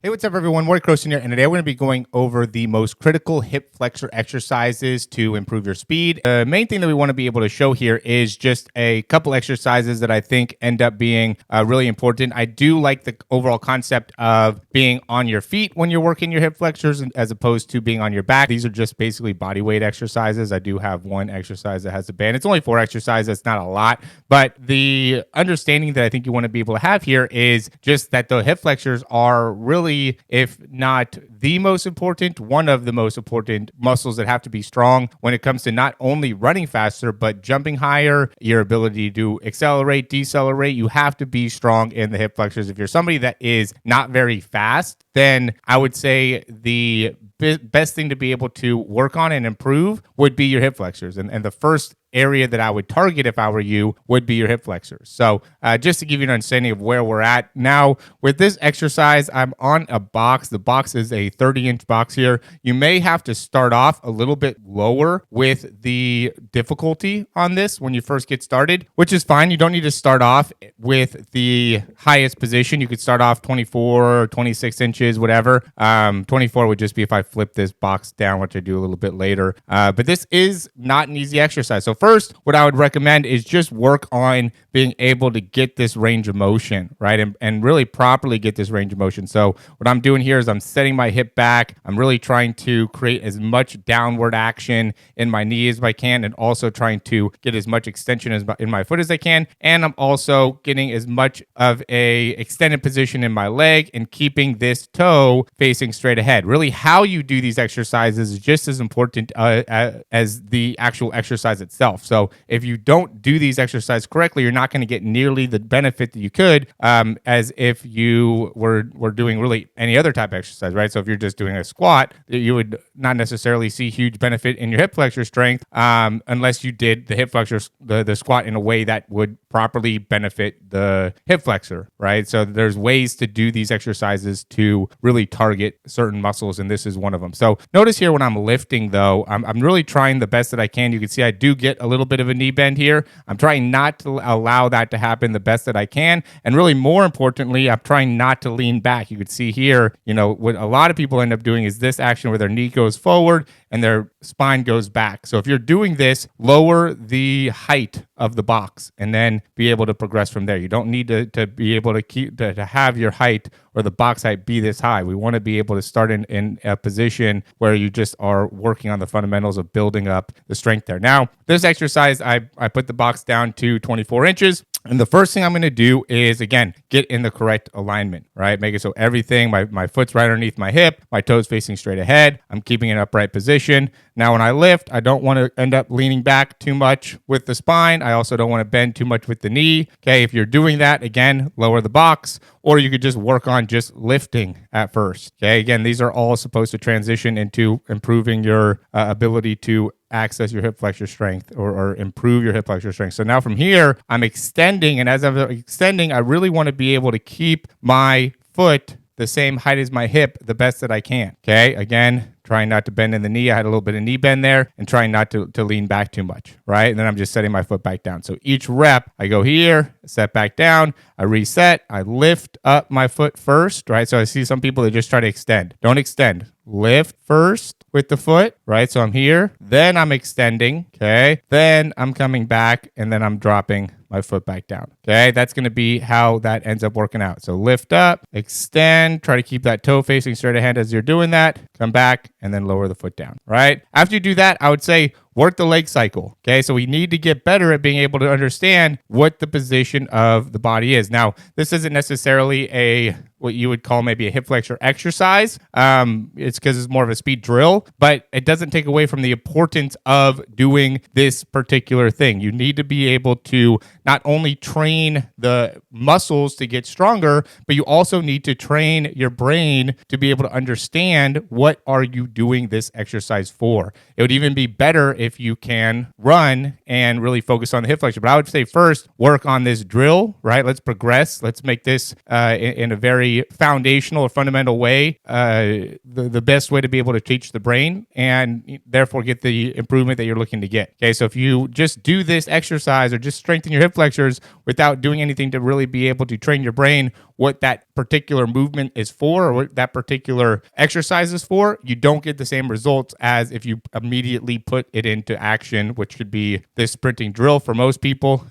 Hey, what's up, everyone? Morey Croson here, and today we're going to be going over the most critical hip flexor exercises to improve your speed. The main thing that we want to be able to show here is just a couple exercises that I think end up being really important. I do like the overall concept of being on your feet when you're working your hip flexors as opposed to being on your back. These are just basically body weight exercises. I do have one exercise that has a band. It's only 4 exercises. It's not a lot, but the understanding that I think you want to be able to have here is just that the hip flexors are really, if not the most important, one of the most important muscles that have to be strong when it comes to not only running faster, but jumping higher, your ability to accelerate, decelerate. You have to be strong in the hip flexors. If you're somebody that is not very fast, then I would say the best thing to be able to work on and improve would be your hip flexors. And the first area that I would target if I were you would be your hip flexors. So just to give you an understanding of where we're at now with this exercise, I'm on a box. The box is a 30-inch box here. You may have to start off a little bit lower with the difficulty on this when you first get started, which is fine. You don't need to start off with the highest position. You could start off 24 or 26 inches, whatever. 24 would just be if I flip this box down, which I do a little bit later. But this is not an easy exercise. So first, what I would recommend is just work on being able to get this range of motion, right? And really properly get this range of motion. So what I'm doing here is I'm setting my hip back. I'm really trying to create as much downward action in my knee as I can, and also trying to get as much extension in my foot as I can. And I'm also getting as much of a extended position in my leg and keeping this toe facing straight ahead. Really, how you do these exercises is just as important as the actual exercise itself. So if you don't do these exercises correctly, you're not going to get nearly the benefit that you could as if you were doing really any other type of exercise, right? So if you're just doing a squat, you would not necessarily see huge benefit in your hip flexor strength unless you did the hip flexor, the squat in a way that would properly benefit the hip flexor, right? So there's ways to do these exercises to really target certain muscles, and this is one of them. So notice here when I'm lifting, though, I'm really trying the best that I can. You can see I do get a little bit of a knee bend here. I'm trying not to allow that to happen the best that I can. And really, more importantly, I'm trying not to lean back. You could see here, what a lot of people end up doing is this action where their knee goes forward and their spine goes back. So if you're doing this, lower the height of the box and then be able to progress from there. You don't need to be able to to have your height or the box height be this high. We want to be able to start in a position where you just are working on the fundamentals of building up the strength there. Now, this exercise, I put the box down to 24 inches. And the first thing I'm going to do is, again, get in the correct alignment, right? Make it so everything, my foot's right underneath my hip, my toes facing straight ahead. I'm keeping an upright position. Now, when I lift, I don't want to end up leaning back too much with the spine. I also don't want to bend too much with the knee. Okay, if you're doing that, again, lower the box, or you could just work on just lifting at first. Okay, again, these are all supposed to transition into improving your ability to access your hip flexor strength or improve your hip flexor strength. So now from here, I'm extending, and as I'm extending, I really want to be able to keep my foot the same height as my hip the best that I can. Okay, again, trying not to bend in the knee. I had a little bit of knee bend there, and trying not to lean back too much, right? And then I'm just setting my foot back down. So each rep, I go here, set back down, I reset, I lift up my foot first, right? So I see some people that just try to extend. Don't extend. Lift first with the foot, right? So I'm here, then I'm extending, okay? Then I'm coming back, and then I'm dropping my foot back down, okay? That's going to be how that ends up working out. So lift up, extend, try to keep that toe facing straight ahead as you're doing that, come back, and then lower the foot down, right? After you do that, I would say work the leg cycle, okay? So we need to get better at being able to understand what the position of the body is. Now, this isn't necessarily what you would call maybe a hip flexor exercise. It's because it's more of a speed drill, but it doesn't take away from the importance of doing this particular thing. You need to be able to not only train the muscles to get stronger, but you also need to train your brain to be able to understand what are you doing this exercise for. It would even be better if you can run and really focus on the hip flexor. But I would say first, work on this drill, right? Let's progress. Let's make this in a very foundational or fundamental way, the best way to be able to teach the brain and therefore get the improvement that you're looking to get. Okay, so if you just do this exercise or just strengthen your hip flexors without doing anything to really be able to train your brain, what that particular movement is for or what that particular exercise is for, you don't get the same results as if you immediately put it into action, which could be this sprinting drill for most people,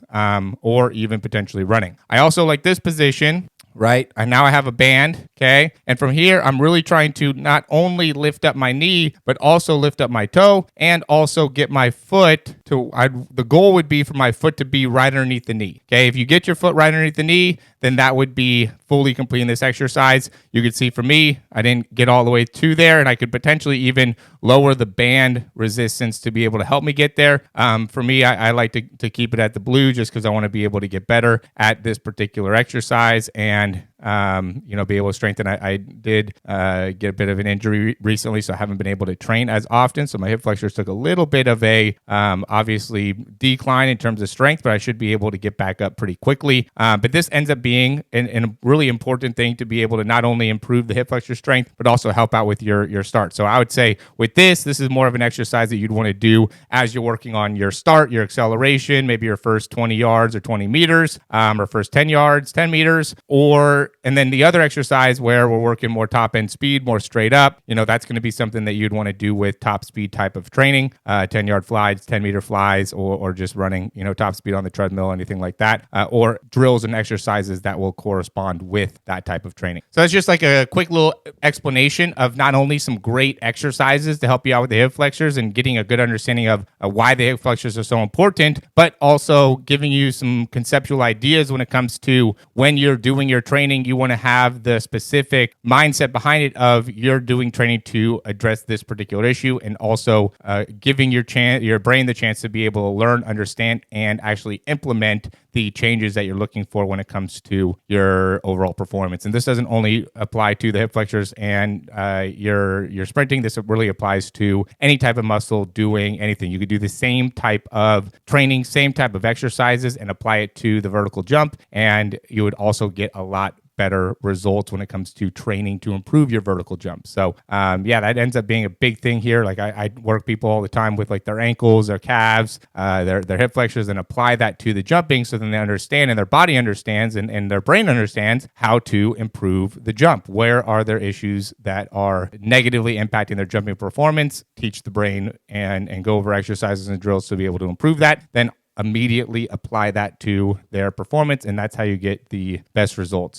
or even potentially running. I also like this position, right? And now I have a band, okay? And from here, I'm really trying to not only lift up my knee, but also lift up my toe and also get my foot to, the goal would be for my foot to be right underneath the knee, okay? If you get your foot right underneath the knee, then that would be fully completing this exercise. You can see for me, I didn't get all the way to there, and I could potentially even lower the band resistance to be able to help me get there. For me, I like to keep it at the blue just because I want to be able to get better at this particular exercise and be able to strengthen. I did get a bit of an injury recently, so I haven't been able to train as often. So my hip flexors took a little bit of a obviously decline in terms of strength, but I should be able to get back up pretty quickly. But this ends up being a really important thing to be able to not only improve the hip flexor strength, but also help out with your start. So I would say with this is more of an exercise that you'd want to do as you're working on your start, your acceleration, maybe your first 20 yards or 20 meters, or first 10 yards, 10 meters, and then the other exercise where we're working more top end speed, more straight up, that's going to be something that you'd want to do with top speed type of training, 10-yard flies, 10-meter flies, or just running, top speed on the treadmill, anything like that, or drills and exercises that will correspond with that type of training. So that's just like a quick little explanation of not only some great exercises to help you out with the hip flexors and getting a good understanding of why the hip flexors are so important, but also giving you some conceptual ideas when it comes to when you're doing your training, you want to have the specific mindset behind it of you're doing training to address this particular issue, and also giving your brain the chance to be able to learn, understand, and actually implement the changes that you're looking for when it comes to your overall performance. And this doesn't only apply to the hip flexors and your sprinting. This really applies to any type of muscle doing anything. You could do the same type of training, same type of exercises, and apply it to the vertical jump, and you would also get a lot better results when it comes to training to improve your vertical jump. So that ends up being a big thing here. Like I work people all the time with like their ankles, their calves, their hip flexors, and apply that to the jumping so then they understand and their body understands and their brain understands how to improve the jump. Where are there issues that are negatively impacting their jumping performance? Teach the brain and go over exercises and drills to be able to improve that. Then immediately apply that to their performance, and that's how you get the best results.